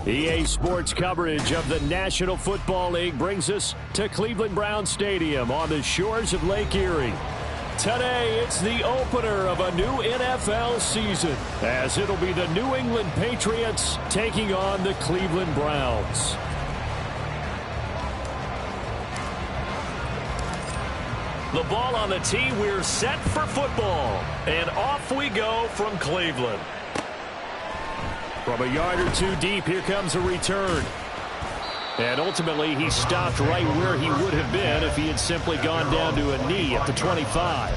EA Sports coverage of the National Football League brings us to Cleveland Browns Stadium on the shores of Lake Erie. Today, it's the opener of a new NFL season, as it'll be the New England Patriots taking on the Cleveland Browns. The ball on the tee, we're set for football. And off we go from Cleveland. From a yard or two deep, here comes a return. And ultimately, he stopped right where he would have been if he had simply gone down to a knee at the 25.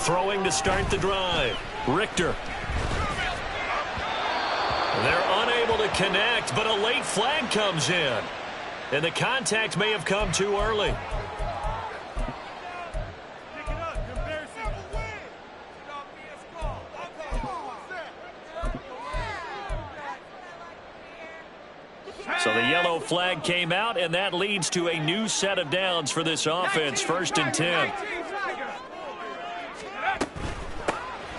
Throwing to start the drive. Richter. They're unable to connect, but a late flag comes in. And the contact may have come too early. So the yellow flag came out, and that leads to a new set of downs for this offense. 1st and 10.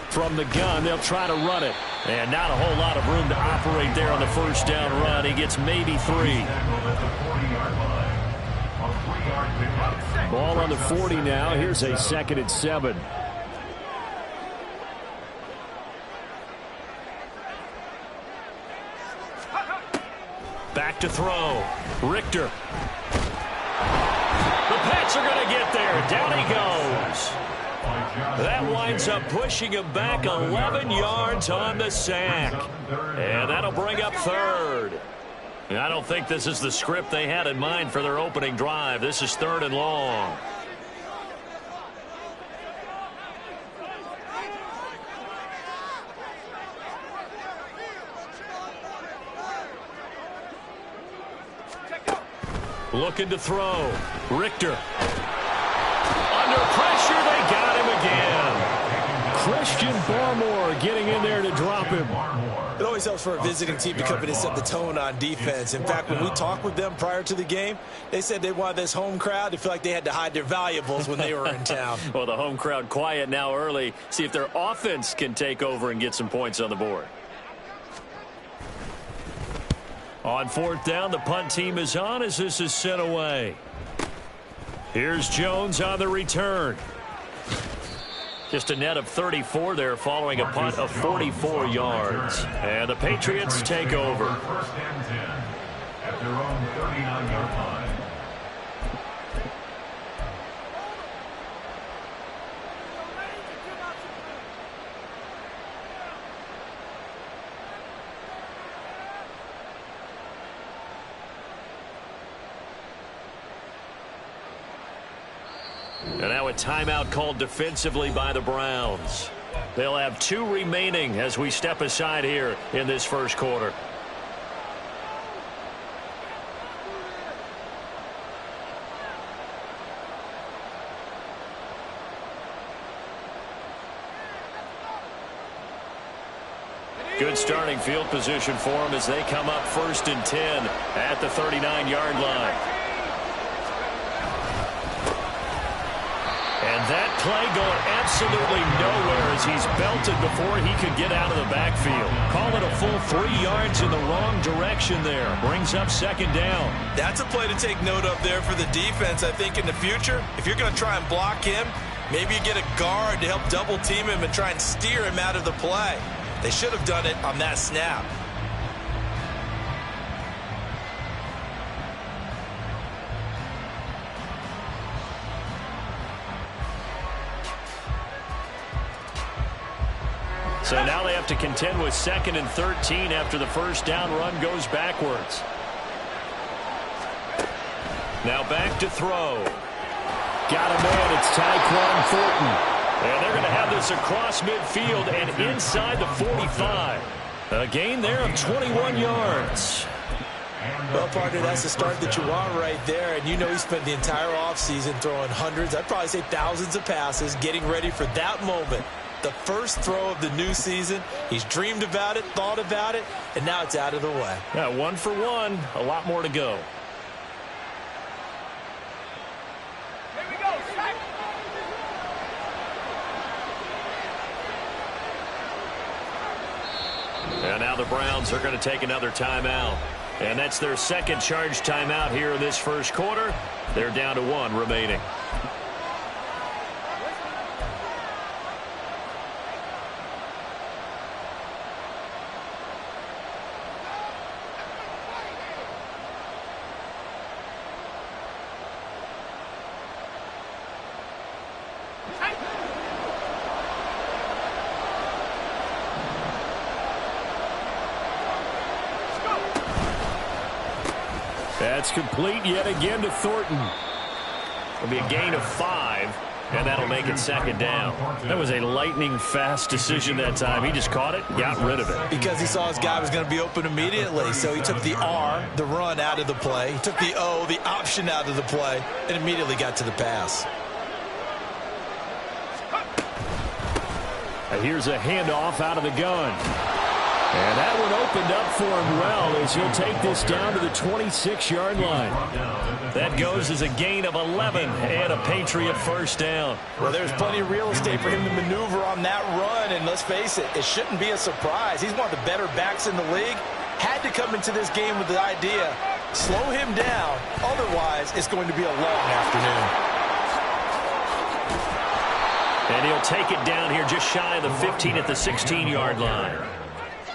From the gun, they'll try to run it. And not a whole lot of room to operate there on the first down run. He gets maybe 3. Ball on the 40 now. Here's a 2nd and 7. Back to throw. Richter. The Pats are going to get there. Down he goes. That winds up pushing him back 11 yards on the sack. And that'll bring up 3rd. I don't think this is the script they had in mind for their opening drive. This is 3rd and long. Looking to throw. Richter. Under pressure, they got him again. Christian Barmore getting in there to drop him. It always helps for a visiting team to come in and set the tone on defense. In fact, when we talked with them prior to the game, they said they wanted this home crowd to feel like they had to hide their valuables when they were in town. Well, the home crowd quiet now early. See if their offense can take over and get some points on the board. On 4th down, the punt team is on as this is sent away. Here's Jones on the return. Just a net of 34 there following a punt of 44 yards. And the Patriots take over. 1st and 10 at their own 39-yard line. a timeout called defensively by the Browns. They'll have 2 remaining as we step aside here in this first quarter. Good starting field position for them as they come up 1st and 10 at the 39-yard line. And that play going absolutely nowhere as he's belted before he could get out of the backfield. Call it a full 3 yards in the wrong direction there. Brings up 2nd down. That's a play to take note of there for the defense, I think, in the future. If you're going to try and block him, maybe you get a guard to help double team him and try and steer him out of the play. They should have done it on that snap. So now they have to contend with 2nd and 13 after the first down run goes backwards. Now back to throw. Got a man. It's Tyquan Thornton. And they're going to have this across midfield and inside the 45. A gain there of 21 yards. Well, partner, that's the start that you want right there. And you know he spent the entire offseason throwing hundreds, I'd probably say thousands of passes, getting ready for that moment. The first throw of the new season. He's dreamed about it, thought about it, and now it's out of the way. Yeah, 1 for 1. A lot more to go. And now the Browns are going to take another timeout. And that's their 2nd charge timeout here in this first quarter. They're down to 1 remaining. That's complete yet again to Thornton. It'll be a gain of 5, and that'll make it 2nd down. That was a lightning-fast decision that time. He just caught it, got rid of it. Because he saw his guy was going to be open immediately, so he took the R, the run, out of the play. He took the O, the option, out of the play, and immediately got to the pass. And here's a handoff out of the gun. And that one opened up for him well as he'll take this down to the 26-yard line. That goes as a gain of 11 and a Patriot first down. Well, there's plenty of real estate for him to maneuver on that run, and let's face it, it shouldn't be a surprise. He's one of the better backs in the league. Had to come into this game with the idea, slow him down, otherwise it's going to be a long afternoon. And he'll take it down here just shy of the 15 at the 16-yard line.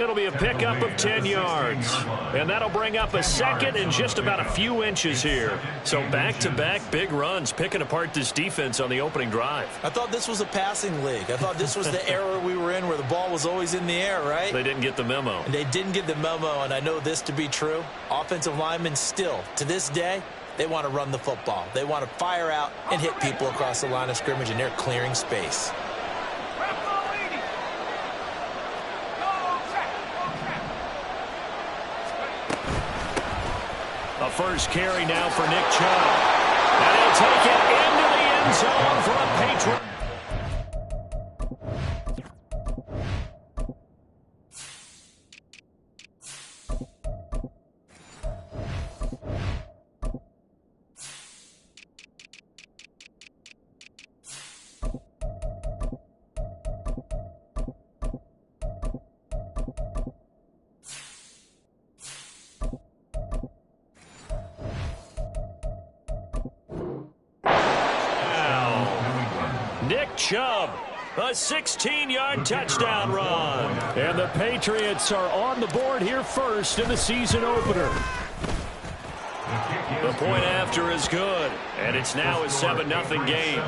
It'll be a pickup of 10 yards. And that'll bring up a 2nd and just about a few inches here. So back-to-back big runs picking apart this defense on the opening drive. I thought this was a passing league. I thought this was the era we were in where the ball was always in the air, right? They didn't get the memo. And they didn't get the memo, and I know this to be true. Offensive linemen still, to this day, they want to run the football. They want to fire out and hit people across the line of scrimmage, and they're clearing space. A first carry now for Nick Chubb. And he'll take it into the end zone for a Patriot. Nick Chubb, a 16-yard touchdown run. And the Patriots are on the board here first in the season opener. The point after is good, and it's now a 7-0 game.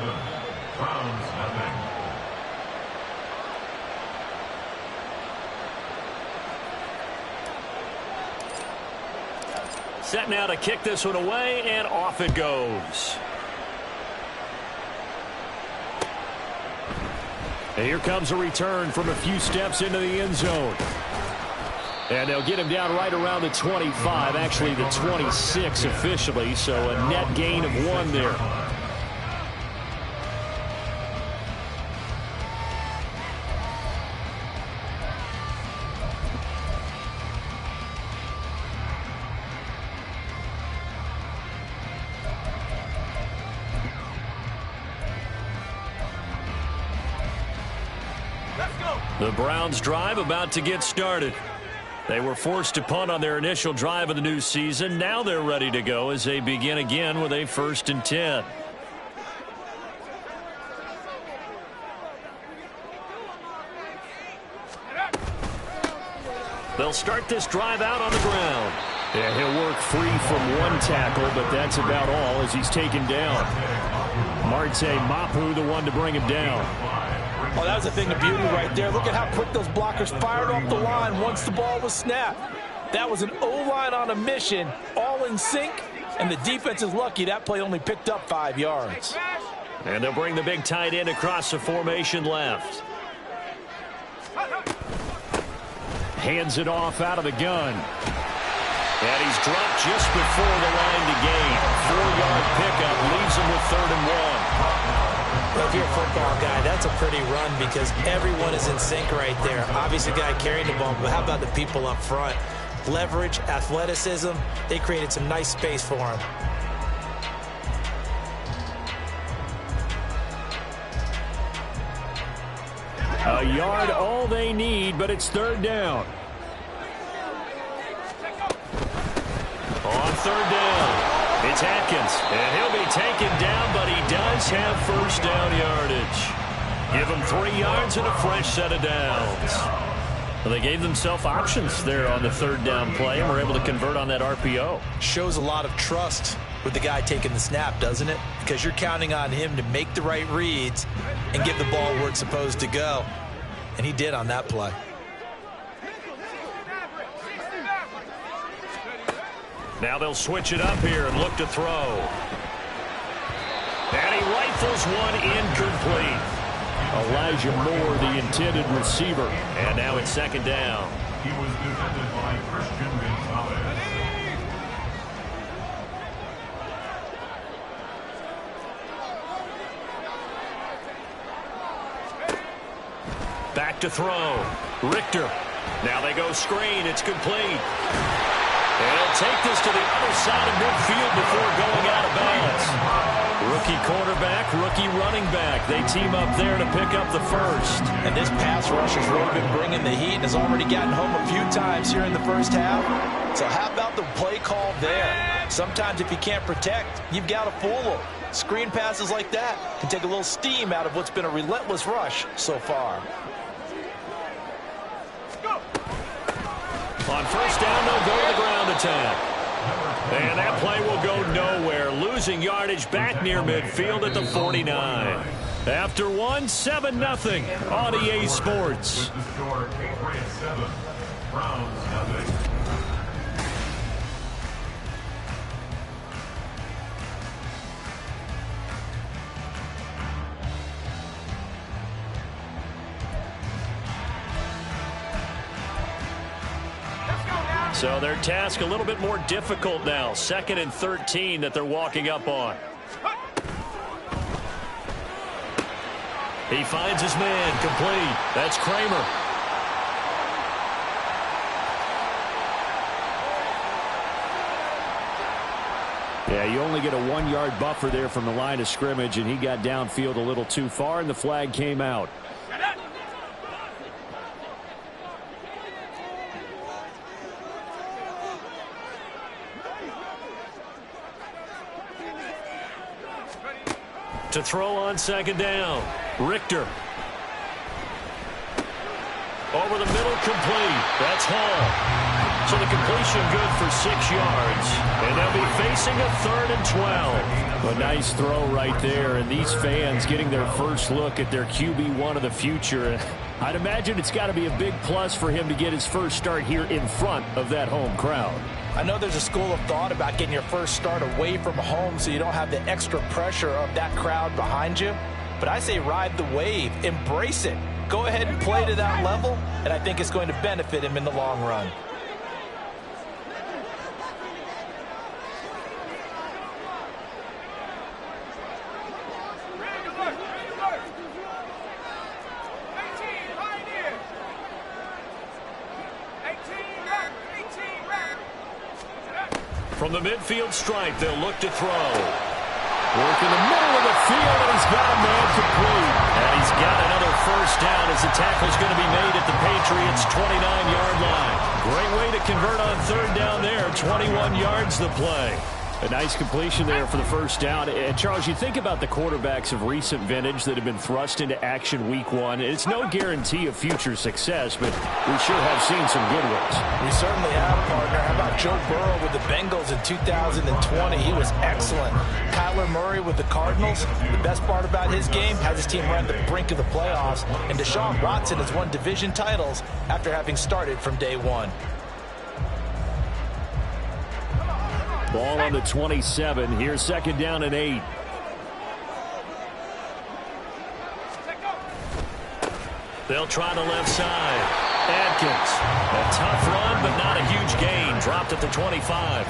Set now to kick this one away, and off it goes. And here comes a return from a few steps into the end zone. And they'll get him down right around the 25, actually the 26 officially, so a net gain of 1 there. The Browns drive about to get started. They were forced to punt on their initial drive of the new season. Now they're ready to go as they begin again with a 1st and 10. They'll start this drive out on the ground. Yeah, he'll work free from 1 tackle, but that's about all as he's taken down. Marte Mapu, the one to bring him down. Oh, that was a thing of beauty right there. Look at how quick those blockers fired off the line once the ball was snapped. That was an O-line on a mission, all in sync, and the defense is lucky that play only picked up 5 yards. And they'll bring the big tight end across the formation left. Hands it off out of the gun. And he's dropped just before the line to gain. 4-yard pickup leaves him with 3rd and 1. Well, if you're a football guy, that's a pretty run because everyone is in sync right there. Obviously, the guy carrying the ball, but how about the people up front? Leverage, athleticism, they created some nice space for him. A yard all they need, but it's 3rd down. On 3rd down. It's Atkins, and he'll be taken down, but he does have 1st down yardage. Give him 3 yards and a fresh set of downs. Well, they gave themselves options there on the 3rd down play, and were able to convert on that RPO. Shows a lot of trust with the guy taking the snap, doesn't it? Because you're counting on him to make the right reads and give the ball where it's supposed to go. And he did on that play. Now they'll switch it up here and look to throw. And he rifles one incomplete. Elijah Moore, the intended receiver. And now it's 2nd down. He was defended by Christian Gonzalez. Back to throw. Richter. Now they go screen. It's complete. And he'll take this to the other side of midfield before going out of bounds. Rookie quarterback, rookie running back. They team up there to pick up the 1st. And this pass rush has really been bringing the heat and has already gotten home a few times here in the 1st half. So how about the play call there? Sometimes if you can't protect, you've got to fool them. Screen passes like that can take a little steam out of what's been a relentless rush so far. On 1st down, they'll go to the ground attack. And that play will go nowhere. Losing yardage back near midfield at the 49. After 1, 7-0 on EA Sports. With the score, Patriots 7, Browns 0. So their task a little bit more difficult now. 2nd and 13 that they're walking up on. He finds his man, complete. That's Kramer. Yeah, you only get a 1-yard buffer there from the line of scrimmage, and he got downfield a little too far, and the flag came out. To throw on 2nd down. Richter. Over the middle, complete. That's Hall. So the completion good for 6 yards. And they'll be facing a 3rd and 12. A nice throw right there. And these fans getting their first look at their QB1 of the future. I'd imagine it's got to be a big plus for him to get his first start here in front of that home crowd. I know there's a school of thought about getting your first start away from home so you don't have the extra pressure of that crowd behind you. but I say ride the wave, embrace it. Go ahead and play to that level, and I think it's going to benefit him in the long run. From the midfield stripe, they'll look to throw. Work in the middle of the field, and he's got a man complete. And he's got another first down as the tackle's going to be made at the Patriots' 29-yard line. Great way to convert on third down there. 21 yards the play. A nice completion there for the first down. And Charles, you think about the quarterbacks of recent vintage that have been thrust into action week one. It's no guarantee of future success, but we sure have seen some good ones. We certainly have, partner. How about Joe Burrow with the Bengals in 2020? He was excellent. Kyler Murray with the Cardinals. The best part about his game has his team right at the brink of the playoffs. And Deshaun Watson has won division titles after having started from day one. Ball on the 27. Here's second down and 8. They'll try the left side. Adkins. A tough run, but not a huge gain. Dropped at the 25.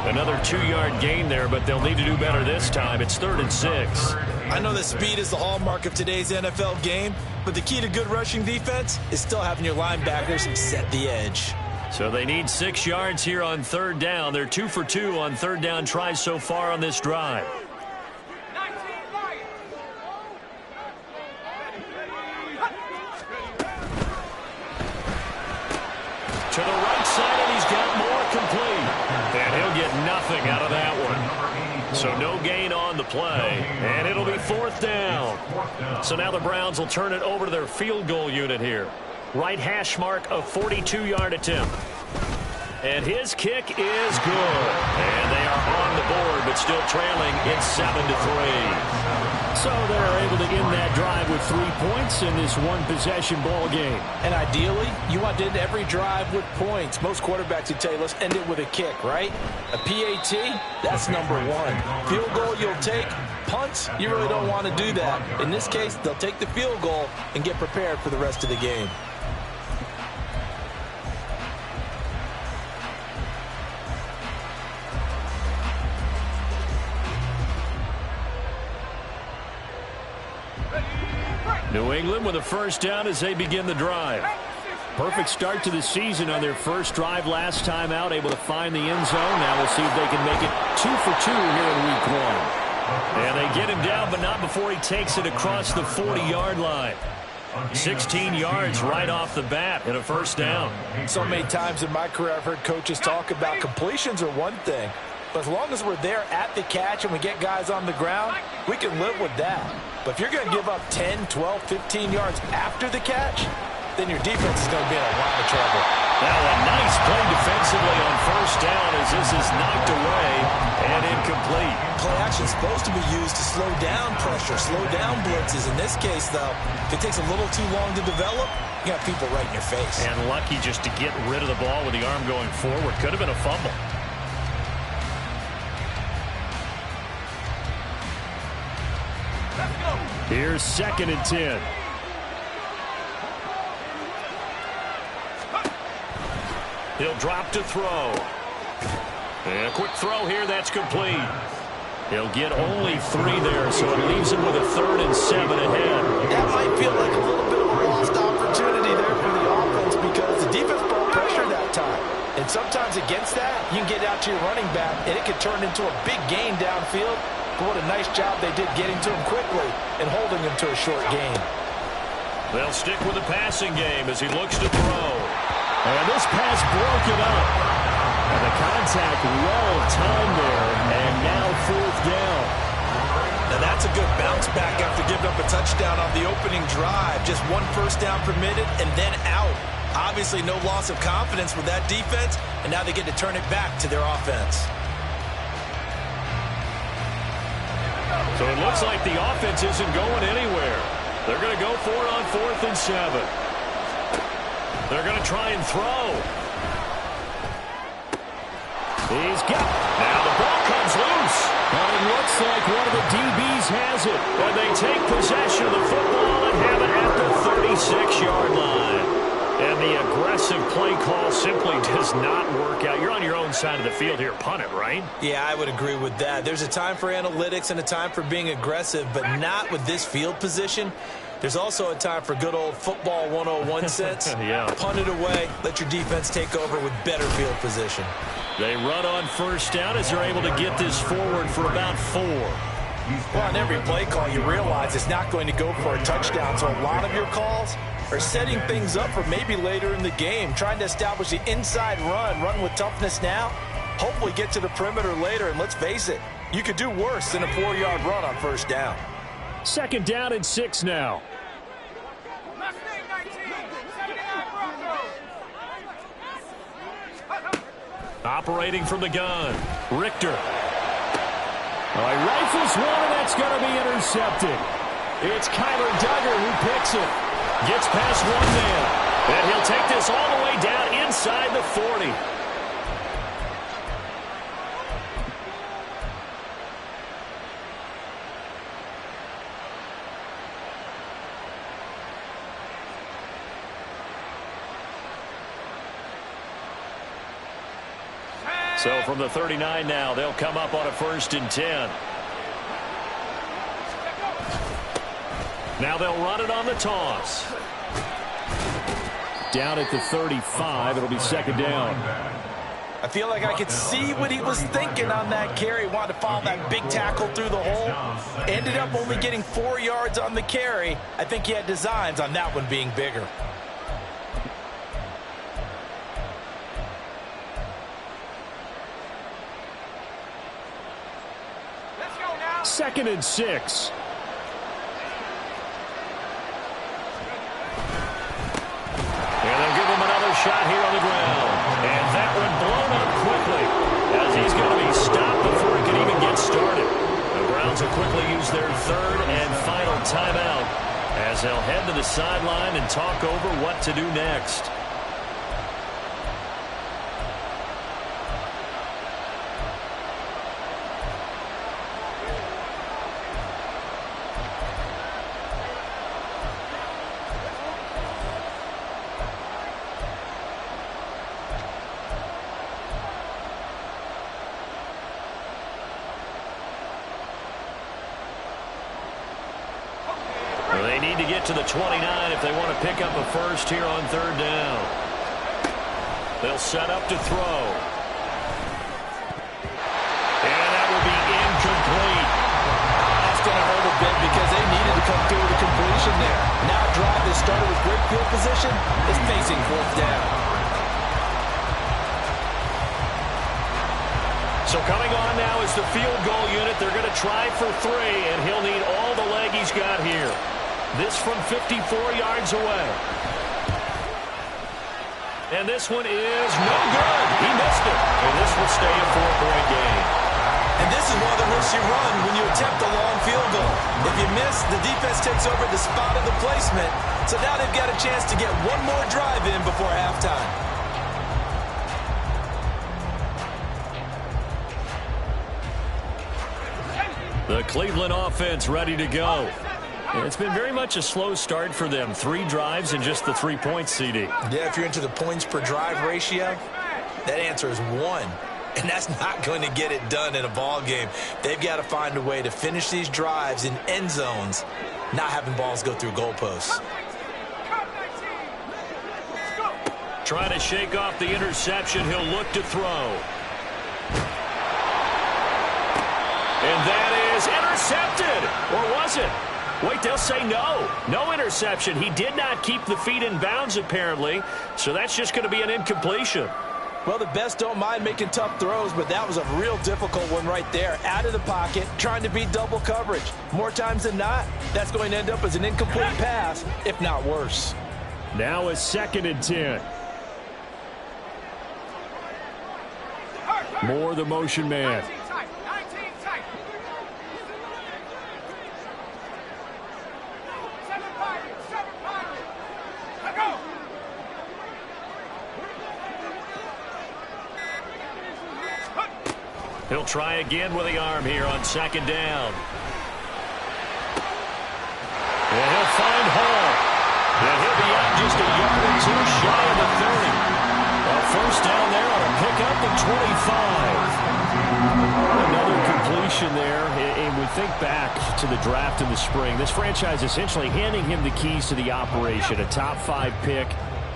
Another 2-yard gain there, but they'll need to do better this time. It's 3rd and 6. I know that speed is the hallmark of today's NFL game, but the key to good rushing defense is still having your linebackers set the edge. So they need 6 yards here on third down. They're 2 for 2 on third down tries so far on this drive. To the right side, and he's got more complete. And he'll get nothing out of that one. So no gain on the play. And it'll be 4th down. So now the Browns will turn it over to their field goal unit here. Right hash mark, a 42-yard attempt. And his kick is good. And they are on the board, but still trailing. It's 7-3. So they're able to end that drive with 3 points in this one-possession ball game. And ideally, you want to end every drive with points. Most quarterbacks would tell you, let's end it with a kick, right? A PAT, that's number 1. Field goal you'll take. Punts, you really don't want to do that. In this case, they'll take the field goal and get prepared for the rest of the game. New England with a first down as they begin the drive. Perfect start to the season on their first drive last time out, able to find the end zone. Now we'll see if they can make it 2 for 2 here in week 1. And they get him down, but not before he takes it across the 40-yard line. 16 yards right off the bat and a first down. So many times in my career I've heard coaches talk about completions are one thing, but as long as we're there at the catch and we get guys on the ground, we can live with that. But if you're going to give up 10, 12, 15 yards after the catch, then your defense is going to be in a lot of trouble. Now a nice play defensively on first down as this is knocked away and incomplete. Play action is supposed to be used to slow down pressure, slow down blitzes. In this case, though, if it takes a little too long to develop, you got people right in your face. And lucky just to get rid of the ball with the arm going forward. Could have been a fumble. Here's 2nd and 10. He'll drop to throw. And a quick throw here, that's complete. He'll get only 3 there, so it leaves him with a 3rd and 7 ahead. That might feel like a little bit of a lost opportunity there for the offense because the defense brought pressure that time. And sometimes against that, you can get out to your running back, and it could turn into a big gain downfield. But what a nice job they did getting to him quickly and holding him to a short gain. They'll stick with the passing game as he looks to throw. And this pass broke it up. And the contact well timed there, and now 4th down. Now that's a good bounce back after giving up a touchdown on the opening drive. Just 1 first down permitted and then out. Obviously no loss of confidence with that defense, and now they get to turn it back to their offense. So it looks like the offense isn't going anywhere. They're going to go for it on 4th and 7. They're going to try and throw. He's got it. Now the ball comes loose. Well, it looks like one of the DBs has it. And they take possession of the football and have it at the 36-yard line. And the aggressive play call simply does not work out. You're on your own side of the field here. Punt it, right? Yeah, I would agree with that. There's a time for analytics and a time for being aggressive, but not with this field position. There's also a time for good old football 101 sense. Yeah. Punt it away. Let your defense take over with better field position. They run on first down as they're able to get this forward for about 4. Well, on every play call, you realize it's not going to go for a touchdown, so a lot of your calls are setting things up for maybe later in the game, trying to establish the inside run with toughness now, hopefully get to the perimeter later, and let's face it, you could do worse than a 4-yard run on first down. Second down and 6 now. Operating from the gun, Richter. He rifles one, and that's going to be intercepted. It's Kyler Duggar who picks it. Gets past one man. And he'll take this all the way down inside the 40. So from the 39 now, they'll come up on a 1st and 10. Now they'll run it on the toss. Down at the 35, it'll be second down. I feel like I could see what he was thinking on that carry. Wanted to follow that big tackle through the hole. Ended up only getting 4 yards on the carry. I think he had designs on that one being bigger. Second and 6. And they'll give him another shot here on the ground. And that one blown up quickly as he's going to be stopped before he can even get started. The Browns will quickly use their 3rd and final timeout as they'll head to the sideline and talk over what to do next. They need to get to the 29 if they want to pick up a first here on 3rd down. They'll set up to throw. And that will be incomplete. That's going to hurt a bit because they needed to come through with a completion there. Now a drive that started with great field position is facing 4th down. So coming on now is the field goal unit. They're going to try for 3, and he'll need all the leg he's got here. This from 54 yards away. And this one is no good. He missed it. And this will stay a 4-point game. And this is one of the risks you run when you attempt a long field goal. If you miss, the defense takes over the spot of the placement. So now they've got a chance to get one more drive in before halftime. The Cleveland offense ready to go. It's been very much a slow start for them. 3 drives and just the 3 points, CD. Yeah, if you're into the points per drive ratio, that answer is 1. And that's not going to get it done in a ball game. They've got to find a way to finish these drives in end zones, not having balls go through goalposts. Trying to shake off the interception. He'll look to throw. And that is intercepted. Or was it? Wait, they'll say no. No interception. He did not keep the feet in bounds, apparently. So that's just going to be an incompletion. Well, the best don't mind making tough throws, but that was a real difficult one right there. Out of the pocket, trying to beat double coverage. More times than not, that's going to end up as an incomplete pass, if not worse. Now a 2nd and 10. Moore, the motion man. He'll try again with the arm here on second down. And he'll find Hall. And he'll be out just a yard or two shy of the 30. A first down there on a pickup at 25. Another completion there. And we think back to the draft in the spring. This franchise essentially handing him the keys to the operation, a top 5 pick.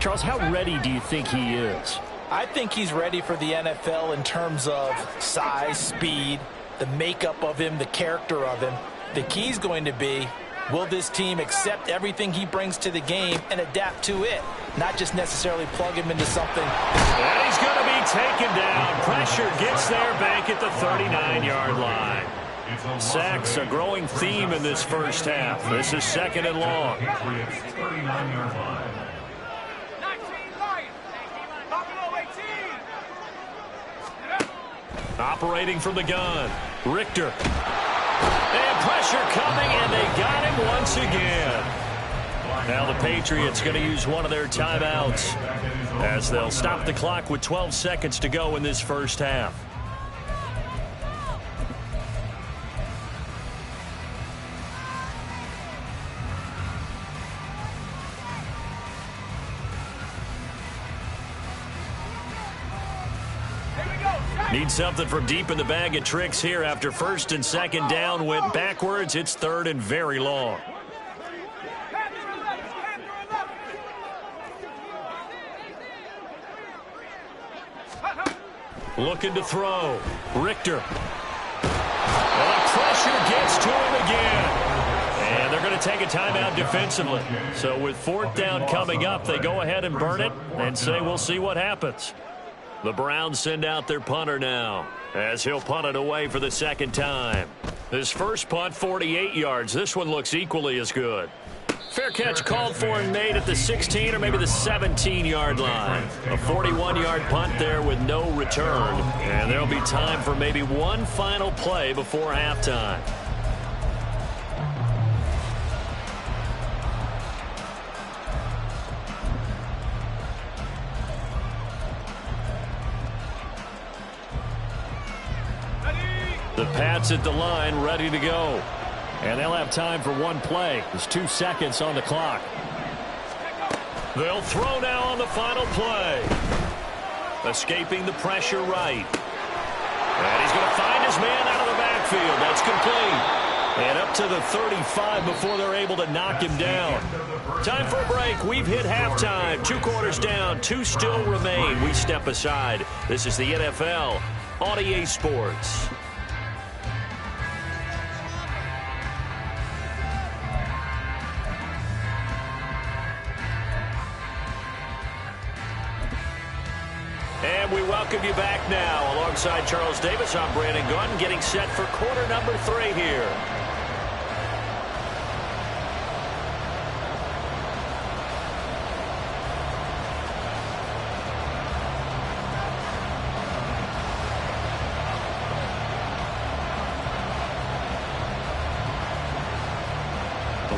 Charles, how ready do you think he is? I think he's ready for the NFL in terms of size, speed, the makeup of him, the character of him. The key's going to be, will this team accept everything he brings to the game and adapt to it? Not just necessarily plug him into something. And he's going to be taken down. Pressure gets there back at the 39-yard line. Sacks, a growing theme in this first half. This is second and long. Operating from the gun, Richter. And pressure coming, and they got him once again. Now the Patriots going to use one of their timeouts as they'll stop the clock with 12 seconds to go in this first half. Need something from deep in the bag of tricks here after first and second down went backwards. It's third and very long. Looking to throw. Richter. And pressure gets to him again. And they're going to take a timeout defensively. So with fourth down coming up, they go ahead and burn it and say we'll see what happens. The Browns send out their punter now as he'll punt it away for the second time. His first punt, 48 yards. This one looks equally as good. Fair catch called for and made at the 16 or maybe the 17-yard line. A 41-yard punt there with no return. And there'll be time for maybe one final play before halftime. The Pats at the line, ready to go. And they'll have time for one play. There's 2 seconds on the clock. They'll throw now on the final play. Escaping the pressure right. And he's going to find his man out of the backfield. That's complete. And up to the 35 before they're able to knock him down. Time for a break. We've hit halftime. 2 quarters down. 2 still remain. We step aside. This is the NFL on EA Sports. And we welcome you back now. Alongside Charles Davis, I'm Brandon Gunn, getting set for quarter number 3 here.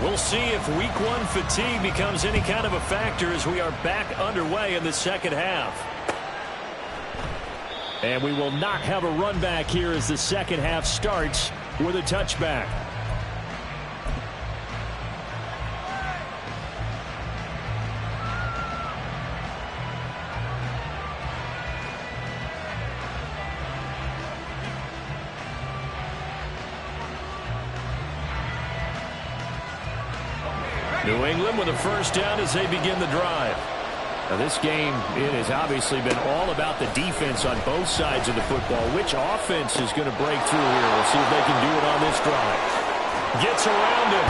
We'll see if week 1 fatigue becomes any kind of a factor as we are back underway in the second half. And we will not have a run back here as the second half starts with a touchback. New England with a first down as they begin the drive. Now this game, it has obviously been all about the defense on both sides of the football. Which offense is going to break through here? We'll see if they can do it on this drive. Gets around him.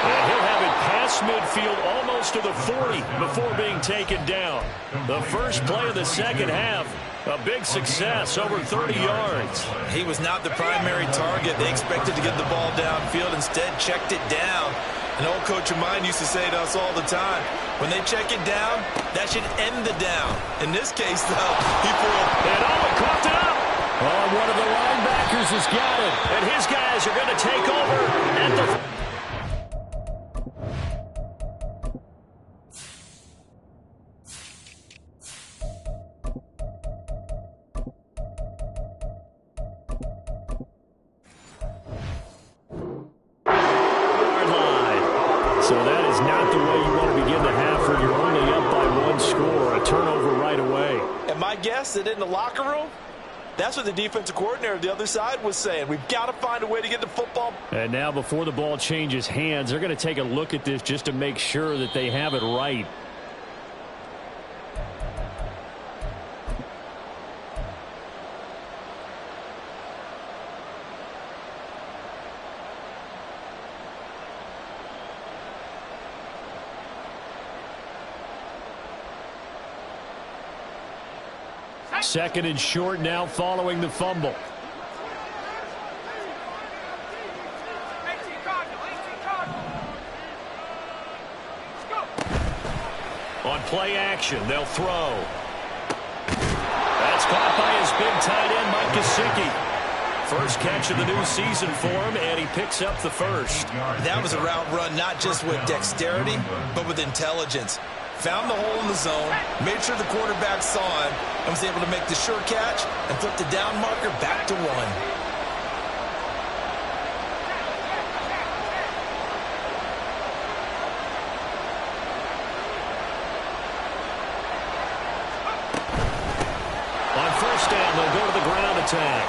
And he'll have it past midfield almost to the 40 before being taken down. The first play of the second half, a big success, over 30 yards. He was not the primary target. They expected to get the ball downfield, instead checked it down. An old coach of mine used to say to us all the time, when they check it down, that should end the down. In this case, though, he pulled. And caught it up. Oh, one of the linebackers has got it. And his guys are going to take over at the... is not the way you want to begin the half when you're only up by 1 score. A turnover right away. And my guess that in the locker room, that's what the defensive coordinator on the other side was saying. We've got to find a way to get the football. And now before the ball changes hands, they're going to take a look at this just to make sure that they have it right. Second and short now following the fumble. On play action, they'll throw. That's caught by his big tight end, Mike Gesicki. First catch of the new season for him, and he picks up the first. That was a route run not just with dexterity, but with intelligence. Found the hole in the zone, made sure the quarterback saw him, and was able to make the sure catch and flip the down marker back to 1. On first down, they'll go to the ground attack.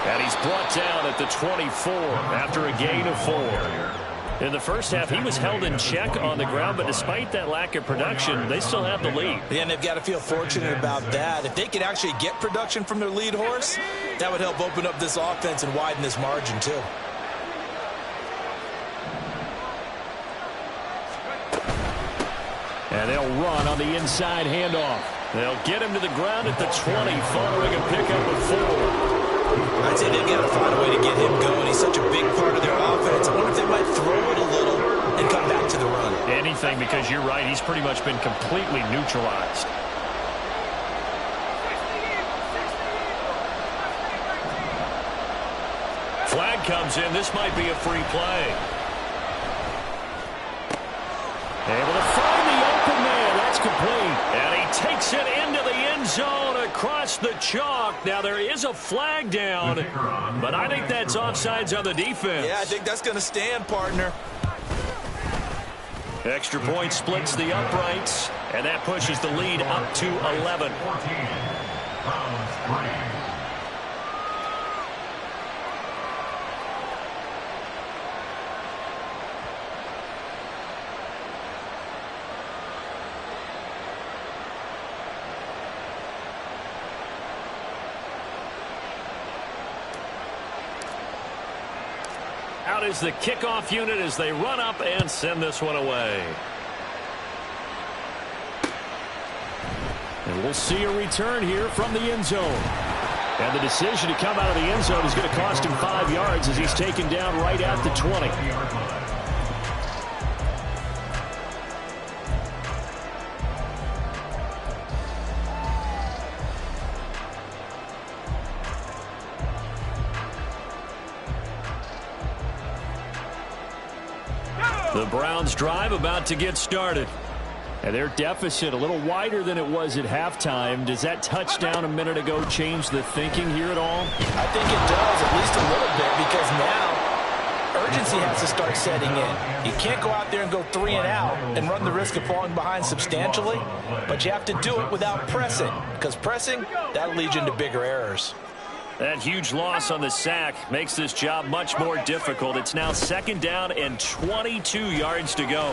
And he's brought down at the 24 after a gain of 4. In the first half, he was held in check on the ground, but despite that lack of production, they still have the lead. Yeah, and they've got to feel fortunate about that. If they could actually get production from their lead horse, that would help open up this offense and widen this margin, too. And they'll run on the inside handoff. They'll get him to the ground at the 20 following a pickup of 4. I'd say they've got to find a way to get him going. He's such a big part of their offense. I wonder if they might throw it a little and come back to the run. Anything, because you're right. He's pretty much been completely neutralized. Flag comes in. This might be a free play. Able to find the open man. That's complete. And he takes it into the end zone across the chalk. Now, there is a flag down, but I think that's offsides on the defense. Yeah, I think that's going to stand, partner. Extra point splits the uprights, and that pushes the lead up to 11. 14, round 3. Out is the kickoff unit as they run up and send this one away. And we'll see a return here from the end zone. And the decision to come out of the end zone is going to cost him 5 yards as he's taken down right at the 20. The Browns drive about to get started. And their deficit a little wider than it was at halftime. Does that touchdown a minute ago change the thinking here at all? I think it does, at least a little bit, because now urgency has to start setting in. You can't go out there and go 3 and out and run the risk of falling behind substantially, but you have to do it without pressing, because pressing, that'll lead you into bigger errors. That huge loss on the sack makes this job much more difficult. It's now 2nd down and 22 yards to go.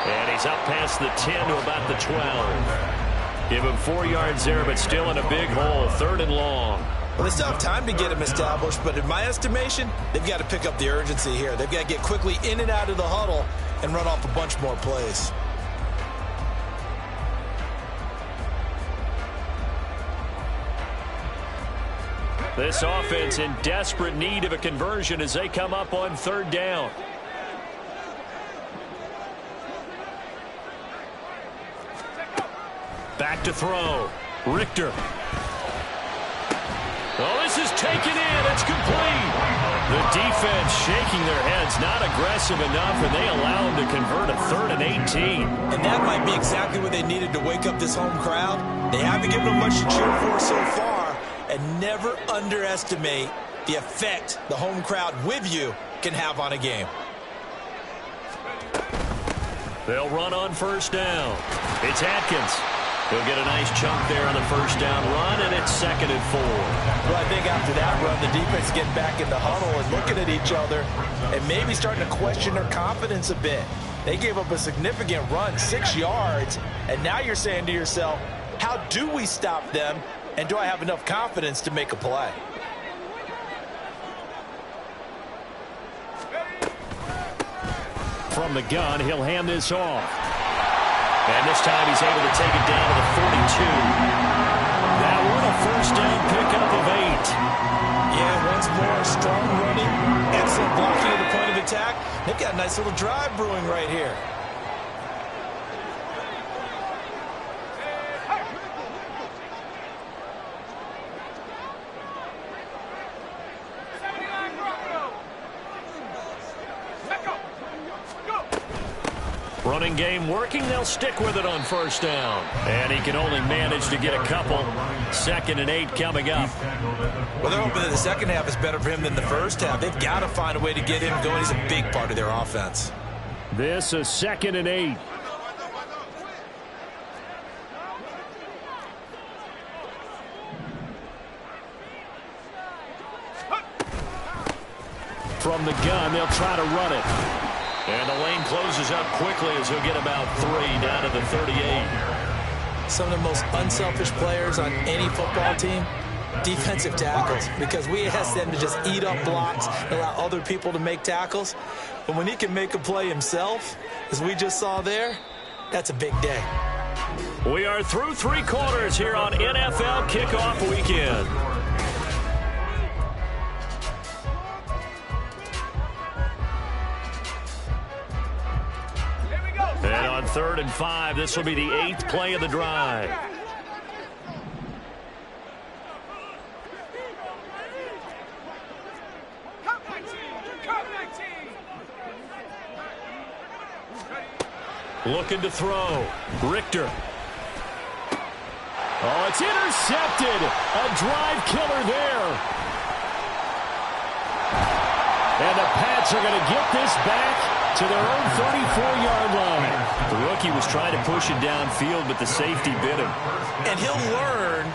And he's up past the 10 to about the 12. Give him 4 yards there, but still in a big hole. 3rd and long. Well, they still have time to get him established, but in my estimation, they've got to pick up the urgency here. They've got to get quickly in and out of the huddle and run off a bunch more plays. This offense in desperate need of a conversion as they come up on 3rd down. Back to throw. Richter. Oh, this is taken in. It's complete. The defense shaking their heads, not aggressive enough, and they allow them to convert a 3rd and 18. And that might be exactly what they needed to wake up this home crowd. They haven't given them much to cheer for so far, and never underestimate the effect the home crowd with you can have on a game. They'll run on first down. It's Atkins. He'll get a nice chunk there on the first down run, and it's 2nd and 4. Well, I think after that run, the defense is getting back in the huddle and looking at each other and maybe starting to question their confidence a bit. They gave up a significant run, 6 yards, and now you're saying to yourself, how do we stop them, and do I have enough confidence to make a play? From the gun, he'll hand this off. And this time he's able to take it down to the 42. That one a first down pickup of 8. Yeah, once more, strong running, excellent blocking at the point of attack. They've got a nice little drive brewing right here. Running game working. They'll stick with it on first down. And he can only manage to get a couple. 2nd and 8 coming up. Well, they're hoping that the second half is better for him than the first half. They've got to find a way to get him going. He's a big part of their offense. This is 2nd and 8. From the gun, they'll try to run it. And the lane closes up quickly as he'll get about 3 down to the 38. Some of the most unselfish players on any football team, defensive tackles, because we ask them to just eat up blocks and allow other people to make tackles. But when he can make a play himself, as we just saw there, that's a big day. We are through 3 quarters here on NFL Kickoff Weekend. And on 3rd and 5, this will be the 8th play of the drive. Looking to throw. Richter. Oh, it's intercepted. A drive killer there. And the Pats are going to get this back to their own 34-yard line. The rookie was trying to push it downfield, but the safety bit him. And he'll learn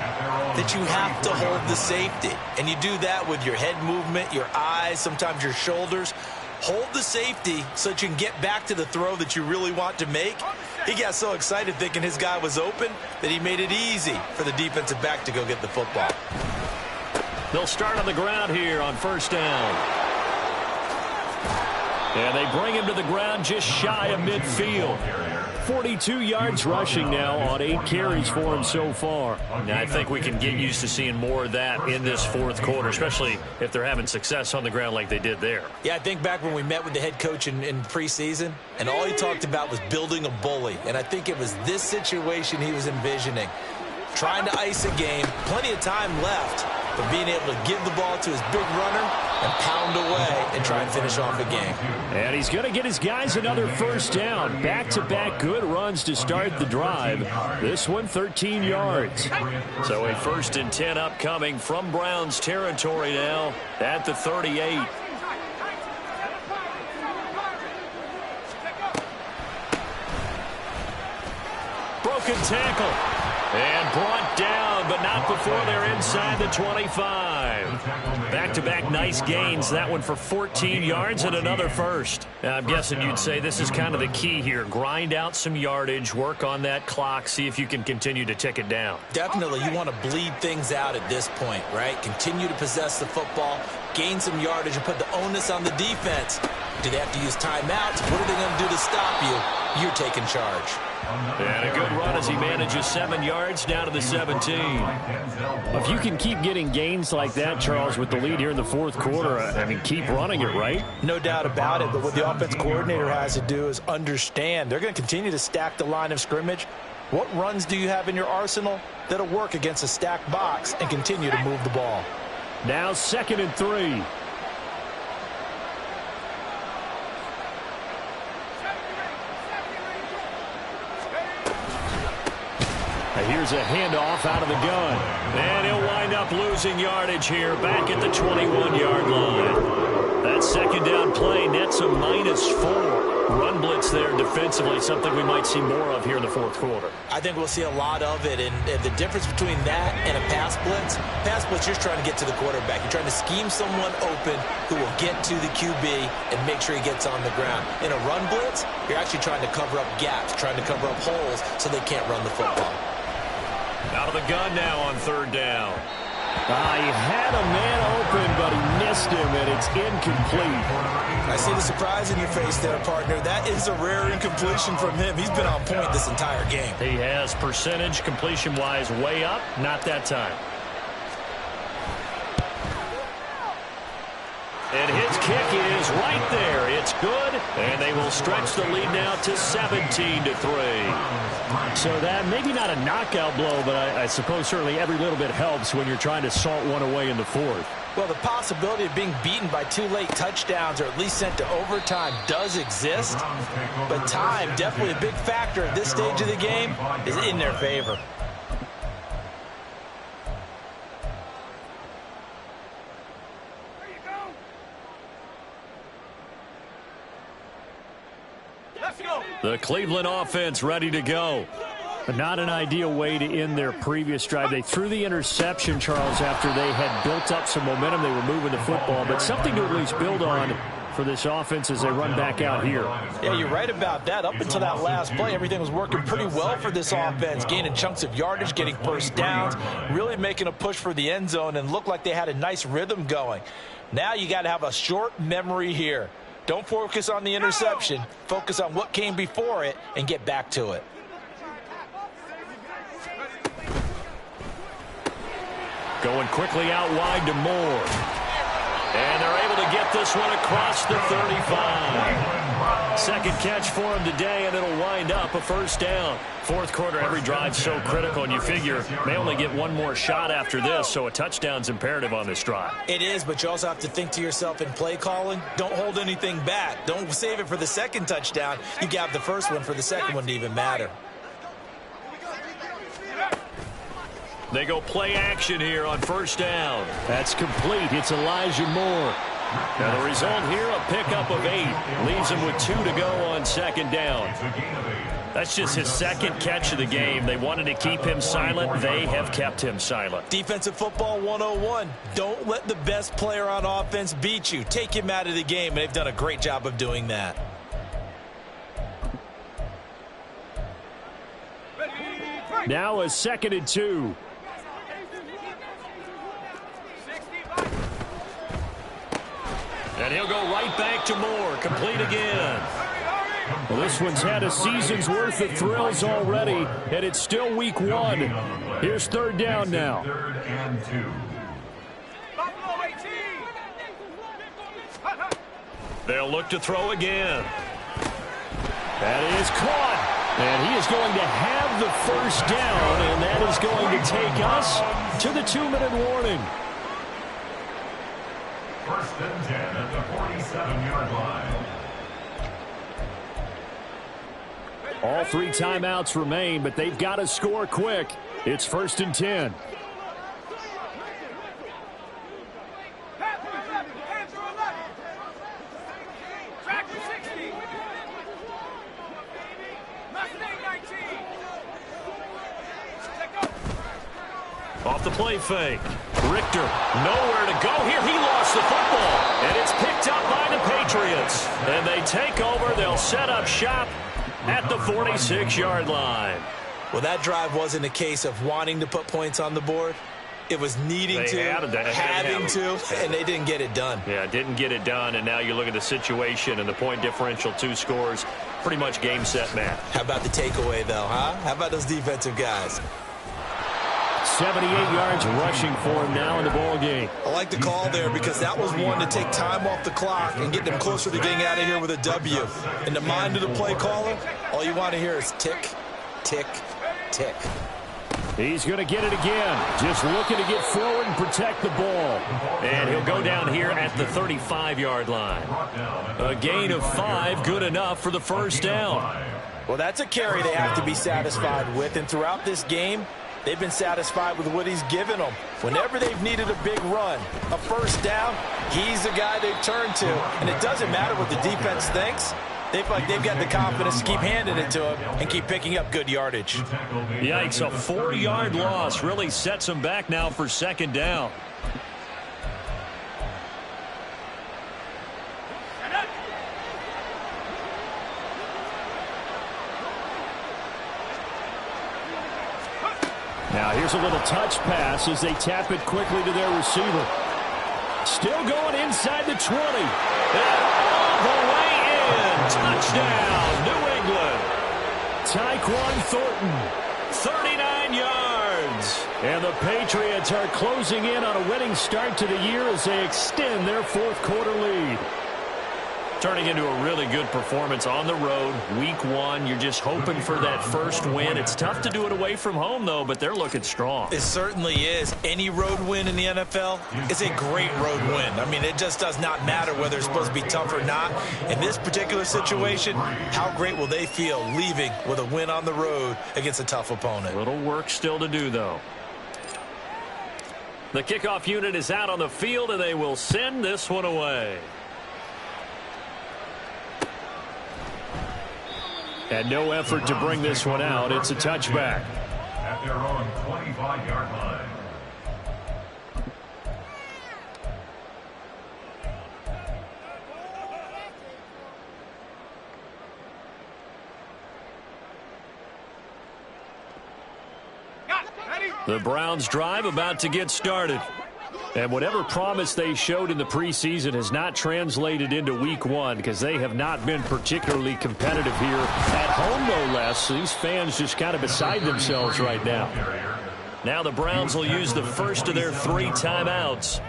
that you have to hold the safety. And you do that with your head movement, your eyes, sometimes your shoulders. Hold the safety so that you can get back to the throw that you really want to make. He got so excited thinking his guy was open that he made it easy for the defensive back to go get the football. They'll start on the ground here on first down. And they bring him to the ground just shy of midfield. 42 yards rushing now on 8 carries for him so far. Now, I think we can get used to seeing more of that in this 4th quarter, especially if they're having success on the ground like they did there. Yeah, I think back when we met with the head coach in preseason, and all he talked about was building a bully. And I think it was this situation he was envisioning. Trying to ice a game, plenty of time left, but being able to give the ball to his big runner and pound away and try and finish off a game. And he's going to get his guys another first down. Back-to-back good runs to start the drive. This one 13 yards. So a 1st and 10 upcoming from Browns territory now at the 38. Broken tackle. And brought down, but not before they're inside the 25. Back-to-back nice gains. That one for 14 yards and another first. Now, I'm guessing you'd say this is kind of the key here. Grind out some yardage, work on that clock, see if you can continue to tick it down. Definitely, you want to bleed things out at this point, right? Continue to possess the football, gain some yardage, and put the onus on the defense. Do they have to use timeouts? What are they going to do to stop you? You're taking charge. And a good run as he manages 7 yards down to the 17. If you can keep getting gains like that, Charles, with the lead here in the 4th quarter, I mean, keep running it, right? No doubt about it, but what the offense coordinator has to do is understand they're going to continue to stack the line of scrimmage. What runs do you have in your arsenal that'll work against a stacked box and continue to move the ball? Now 2nd and 3. Here's a handoff out of the gun. And he'll wind up losing yardage here back at the 21-yard line. That 2nd down play nets a -4. Run blitz there defensively, something we might see more of here in the fourth quarter. I think we'll see a lot of it, and the difference between that and a pass blitz, you're just trying to get to the quarterback. You're trying to scheme someone open who will get to the QB and make sure he gets on the ground. In a run blitz, you're actually trying to cover up gaps, trying to cover up holes so they can't run the football. Out of the gun now on third down. He had a man open, but he missed him, and it's incomplete. I see the surprise in your face there, partner. That is a rare incompletion from him. He's been on point this entire game. He has percentage completion-wise way up. Not that time. And his kick is right there. It's good, and they will stretch the lead now to 17-3. So that maybe not a knockout blow, but I suppose certainly every little bit helps when you're trying to salt one away in the fourth. Well, the possibility of being beaten by 2 late touchdowns or at least sent to overtime does exist, but time, definitely a big factor at this stage of the game, is in their favor. The Cleveland offense ready to go. But not an ideal way to end their previous drive. They threw the interception, Charles, after they had built up some momentum. They were moving the football, but something to at least build on for this offense as they run back out here. Yeah, you're right about that. Up until that last play, everything was working pretty well for this offense, gaining chunks of yardage, getting first downs, really making a push for the end zone, and looked like they had a nice rhythm going. Now you got to have a short memory here. Don't focus on the interception. Focus on what came before it and get back to it. Going quickly out wide to Moore. And they're able to get this one across the 35. Second catch for him today, and it'll wind up a first down. Fourth quarter, every drive so critical, and you figure may only get one more shot after this, so a touchdown's imperative on this drive. It is, but you also have to think to yourself in play calling, don't hold anything back. Don't save it for the second touchdown. You got the first one for the second one to even matter. They go play action here on first down. That's complete. It's Elijah Moore. Now the result here, a pickup of 8. Leaves him with 2 to go on second down. That's just his second catch of the game. They wanted to keep him silent. They have kept him silent. Defensive football 101. Don't let the best player on offense beat you. Take him out of the game, and they've done a great job of doing that. Now a 2nd and 2. And he'll go right back to Moore. Complete again. Well, this one's had a season's worth of thrills already, and it's still week 1. Here's third down now. 3rd and 2. They'll look to throw again. That is caught. And he is going to have the first down, and that is going to take us to the 2-minute warning. 1st and 10 at the 47-yard line. All 3 timeouts remain, but they've got to score quick. It's 1st and 10. Off the play fake. Richter, nowhere to go here. He lost the football, and it's picked up by the Patriots. And they take over. They'll set up shop at the 46-yard line. Well, that drive wasn't a case of wanting to put points on the board. It was needing to, having to, and they didn't get it done. Yeah, didn't get it done, and now you look at the situation and the point differential, 2 scores, pretty much game, set, match. How about the takeaway, though, huh? How about those defensive guys? 78 yards rushing for him now in the ball game. I like the call there because that was one to take time off the clock and get them closer to getting out of here with a W. In the mind of the play caller, all you want to hear is tick, tick, tick. He's going to get it again. Just looking to get forward and protect the ball. And he'll go down here at the 35-yard line. A gain of 5, good enough for the first down. Well, that's a carry they have to be satisfied with, and throughout this game, they've been satisfied with what he's given them. Whenever they've needed a big run, a first down, he's the guy they've turned to. And it doesn't matter what the defense thinks. They feel like they've got the confidence to keep handing it to him and keep picking up good yardage. Yikes, a 4-yard loss really sets them back now for second down. Now here's a little touch pass as they tap it quickly to their receiver. Still going inside the 20. And all the way in. Touchdown, New England. Tyquan Thornton, 39 yards. And the Patriots are closing in on a winning start to the year as they extend their fourth quarter lead. Turning into a really good performance on the road. Week 1, you're just hoping for that first win. It's tough to do it away from home, though, but they're looking strong. It certainly is. Any road win in the NFL is a great road win. I mean, it just does not matter whether it's supposed to be tough or not. In this particular situation, how great will they feel leaving with a win on the road against a tough opponent? A little work still to do, though. The kickoff unit is out on the field, and they will send this one away. And no effort to bring this one out. It's a touchback. At their own 25-yard line. The Browns drive about to get started. And whatever promise they showed in the preseason has not translated into week 1 because they have not been particularly competitive here at home, no less. These fans just kind of beside themselves right now. Now the Browns will use the first of their 3 timeouts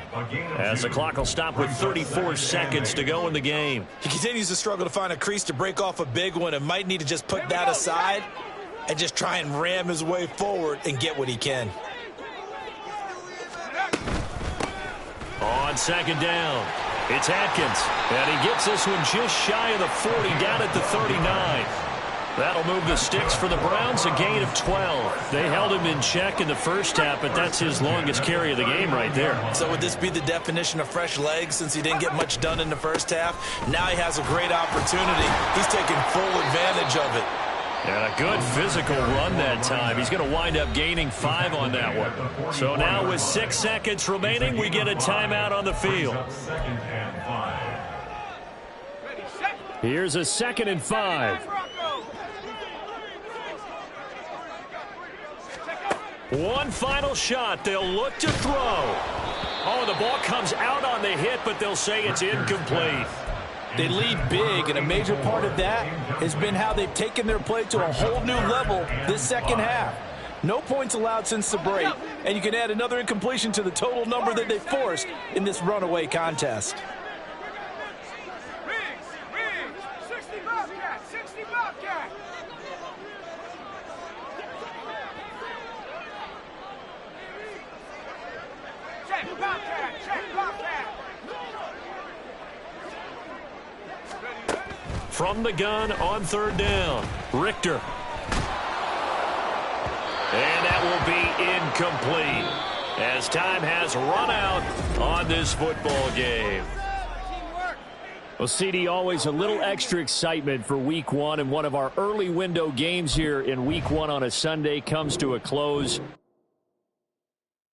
as the clock will stop with 34 seconds to go in the game. He continues to struggle to find a crease to break off a big one and might need to just put that aside and just try and ram his way forward and get what he can. On second down, it's Atkins, and he gets this one just shy of the 40, down at the 39. That'll move the sticks for the Browns, a gain of 12. They held him in check in the first half, but that's his longest carry of the game right there. So would this be the definition of fresh legs since he didn't get much done in the first half? Now he has a great opportunity. He's taking full advantage of it. And a good physical run that time. He's going to wind up gaining 5 on that one. So now with 6 seconds remaining, we get a timeout on the field. Here's a 2nd and 5. One final shot. They'll look to throw. Oh, the ball comes out on the hit, but they'll say it's incomplete. They lead big, and a major part of that has been how they've taken their play to a whole new level this second half. No points allowed since the break, and you can add another incompletion to the total number that they forced in this runaway contest. From the gun on 3rd down, Richter. And that will be incomplete as time has run out on this football game. Well, CD, always a little extra excitement for week 1, and one of our early window games here in week 1 on a Sunday comes to a close.